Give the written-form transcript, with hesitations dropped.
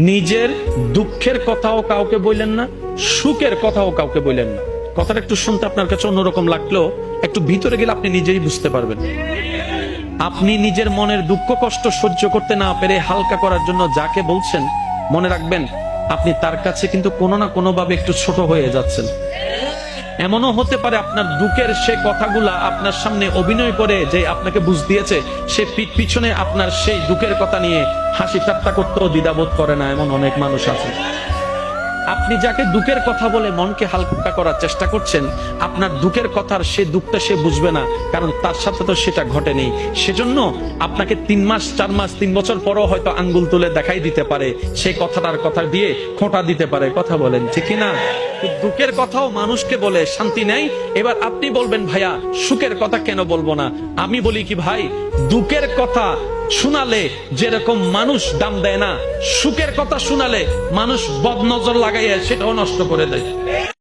নিজের দুঃখের কথাও কাউকে বললেন না, সুখের কথাও কাউকে বললেন না। কথাটা একটু শুনতে আপনার কাছে অন্যরকম লাগলেও একটু ভিতরে গেলে আপনি নিজেই বুঝতে পারবেন। আপনি নিজের মনের দুঃখ কষ্ট সহ্য করতে না পেরে হালকা করার জন্য যাকে বলছেন, মনে রাখবেন আপনি তার কাছে কিন্তু কোনো না কোনো ভাবে একটু ছোট হয়ে যাচ্ছেন। এমনও হতে পারে আপনার দুঃখের সে কথাগুলা আপনার সামনে অভিনয় করে যে আপনাকে বুঝ দিয়েছে, সে পিছনে আপনার সেই দুঃখের কথা নিয়ে হাসি ঠাট্টা করতেও দ্বিধাবোধ করে না, এমন অনেক মানুষ আছে। আপনি যাকে দুঃখের কথা বলে মনকে হালকা করার চেষ্টা করছেন, আপনার দুঃখের কথার সে দুঃখটা সে বুঝবে না, কারণ তার সাথে তো সেটা ঘটেনি। সেজন্য আপনাকে 3 মাস 4 মাস 3 বছর পরও হয়তো আঙ্গুল তুলে দেখাই দিতে পারে, সেই কথাটার কথা দিয়ে খোঁটা দিতে পারে। কথা বলেন ঠিক কিনা? দুঃখের কথাও মানুষকে বলে শান্তি নেই। এবার আপনি বলবেন ভাইয়া সুখের কথা কেন বলবো না? আমি বলি কি ভাই, দুঃখের কথা শোনালে যেরকম মানুষ দাম দেয় না, সুখের কথা শোনালে মানুষ বদনজর লাগাইয়া সেটাও নষ্ট করে দেয়।